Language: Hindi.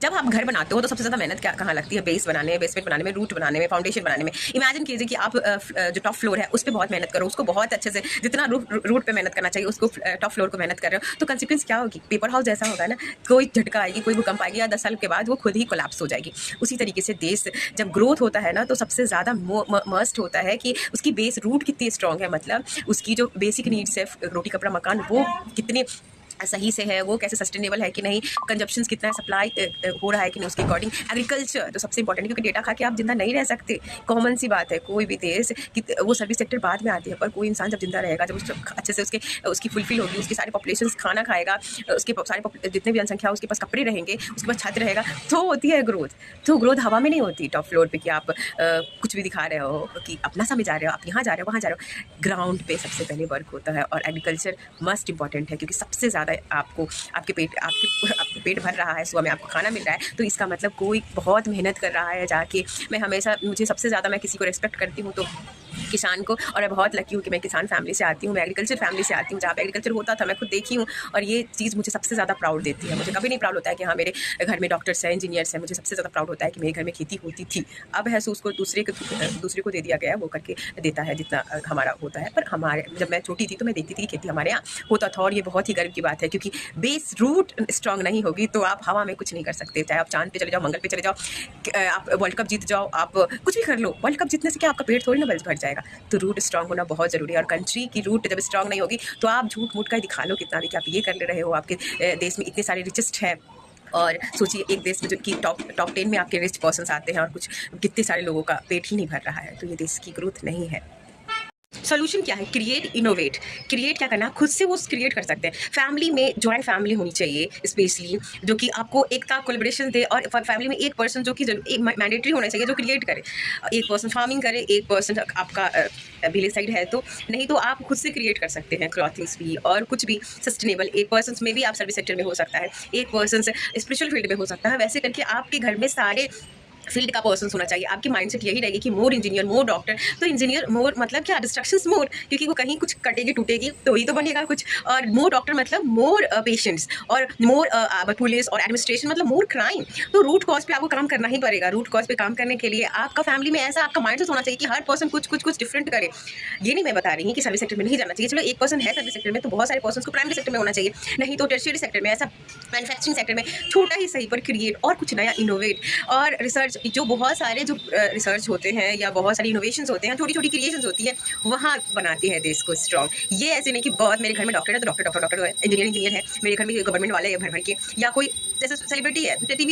जब आप घर बनाते हो तो सबसे ज़्यादा मेहनत क्या कहाँ लगती है? बेस बनाने में, बेसमेंट बनाने में, रूट बनाने में, फाउंडेशन बनाने में। इमेजिन कीजिए कि आप जो टॉप फ्लोर है उस पे बहुत मेहनत करो, उसको बहुत अच्छे से जितना रूट पे मेहनत करना चाहिए उसको टॉप फ्लोर को मेहनत कर रहे हो, तो कंसिक्वेंस क्या होगी? पेपर हाउस जैसा होगा ना, कोई झटका आएगी, कोई भूकंप आएगी या 10 साल के बाद वो खुद ही कोलैप्स हो जाएगी। उसी तरीके से देश जब ग्रोथ होता है ना, तो सबसे ज़्यादा मस्ट होता है कि उसकी बेस रूट कितनी स्ट्रॉन्ग है, मतलब उसकी जो बेसिक नीड्स है, रोटी कपड़ा मकान, वो कितनी सही से है, वो कैसे सस्टेनेबल है कि नहीं, कंजप्शन कितना सप्लाई हो रहा है कि नहीं, उसके अकॉर्डिंग एग्रीकल्चर तो सबसे इंपॉर्टेंट है, क्योंकि डेटा खा के आप जिंदा नहीं रह सकते। कॉमन सी बात है, कोई भी देश कि वो सर्विस सेक्टर बाद में आती है, पर कोई इंसान जब जिंदा रहेगा, जब अच्छे से उसकी फुलफिल होगी, उसकी सारी पॉपुलेशन खाना खाएगा, उसके सारे जितने भी जनसंख्या उसके पास कपड़े रहेंगे, उसके पास छत रहेगा, तो होती है ग्रोथ। तो ग्रोथ हवा में नहीं होती टॉप फ्लोर पर कि आप कुछ भी दिखा रहे हो कि अपना समय जा रहे हो, आप यहाँ जा रहे हो, वहाँ जा रहे हो। ग्राउंड पे सबसे पहले वर्क होता है और एग्रीकल्चर मस्ट इंपॉर्टेंट है, क्योंकि सबसे ज़्यादा आपको आपके पेट भर रहा है, सुबह में आपको खाना मिल रहा है, तो इसका मतलब कोई बहुत मेहनत कर रहा है जाके। मुझे सबसे ज़्यादा मैं किसी को रिस्पेक्ट करती हूँ तो किसान को, और मैं बहुत लकी हूँ कि मैं किसान फैमिली से आती हूँ, मैं एग्रीकल्चर फैमिली से आती हूँ, जहाँ पे एग्रीकल्चर होता था मैं खुद देखी हूँ, और ये चीज़ मुझे सबसे ज़्यादा प्राउड देती है। मुझे कभी नहीं प्राउड होता है कि हाँ मेरे घर में डॉक्टर्स हैं, इंजीनियर्स हैं, मुझे सबसे ज़्यादा प्राउड होता है कि मेरे घर में खेती होती थी। अब है सो उसको दूसरे को दे दिया गया है, वो करके देता है जितना हमारा होता है। पर हमारे जब मैं छोटी थी तो मैं देखती थी कि खेती हमारे यहाँ होता था, और ये बहुत ही गर्व की बात है, क्योंकि बेस रूट स्ट्रांग नहीं होगी तो आप हवा में कुछ नहीं कर सकते। चाहे आप चांद पे चले जाओ, मंगल पे चले जाओ, आप वर्ल्ड कप जीत जाओ, आप कुछ भी कर लो, वर्ल्ड कप जीतने से क्या आपका पेट थोड़ी ना भर जाएगा। तो रूट स्ट्रांग होना बहुत ज़रूरी है, और कंट्री की रूट जब स्ट्रांग नहीं होगी तो आप झूठ मूठ का दिखा लो कितना भी कि आप ये कर ले रहे हो, आपके देश में इतने सारे रिचेस्ट है। और सोचिए एक देश में जो कि टॉप 10 में आपके रिच पर्सन्स आते हैं, और कुछ कितने सारे लोगों का पेट ही नहीं भर रहा है, तो ये देश की ग्रोथ नहीं है। सोल्यूशन क्या है? Create, innovate. क्रिएट क्या करना, खुद से वो क्रिएट कर सकते हैं। फैमिली में जॉइंट फैमिली होनी चाहिए स्पेशली, जो कि आपको एकता कोलैबोरेशन दे, और फैमिली में एक पर्सन जो कि मैंडेटरी होना चाहिए जो क्रिएट करे। एक पर्सन फार्मिंग करे, एक पर्सन आपका विलेज साइड है तो, नहीं तो आप खुद से क्रिएट कर सकते हैं क्लॉथिंग्स भी और कुछ भी सस्टेनेबल। एक पर्सन में भी आप सर्विस सेक्टर में हो सकता है, एक पर्सन स्पिरिचुअल फील्ड में हो सकता है। वैसे करके आपके घर में सारे फील्ड का पर्सन होना चाहिए। आपकी माइंडसेट यही रहेगी कि मोर इंजीनियर, मोर डॉक्टर। तो इंजीनियर मोर मतलब क्या, डिस्ट्रक्शंस मोर, क्योंकि वो कहीं कुछ कटेगी टूटेगी तो ही तो बनेगा कुछ। और मोर डॉक्टर मतलब मोर पेशेंट्स, और मोर पुलिस और एडमिनिस्ट्रेशन मतलब मोर क्राइम। तो रूट कॉज पे आपको काम करना ही पड़ेगा। रूट कॉज पे काम करने के लिए आपका फैमिली में ऐसा आपका माइंडसेट होना चाहिए कि हर पर्सन कुछ डिफरेंट करे। ये नहीं मैं बता रही हूँ कि सर्विस सेक्टर में नहीं जाना चाहिए। चलो एक पर्सन है सर्विस सेक्टर में तो बहुत सारे पर्सन को प्राइमरी सेक्टर में होना चाहिए, नहीं तो टर्शियरी सेक्टर में, ऐसा मैन्युफैक्चरिंग सेक्टर में छोटा ही सही पर क्रिएट और कुछ नया इनोवेट। और रिसर्च, जो बहुत सारे जो रिसर्च होते हैं या बहुत सारी इनोवेशंस होते हैं, छोटी छोटी क्रिएशंस होती है, वहाँ बनाती है देश को स्ट्रॉन्ग। ये ऐसे नहीं कि बहुत मेरे घर में डॉक्टर है तो डॉक्टर है, इंजीनियर है, मेरे घर में गवर्नमेंट वाले है भर भर के, या कोई जैसे सेलिब्रिटी है टीवी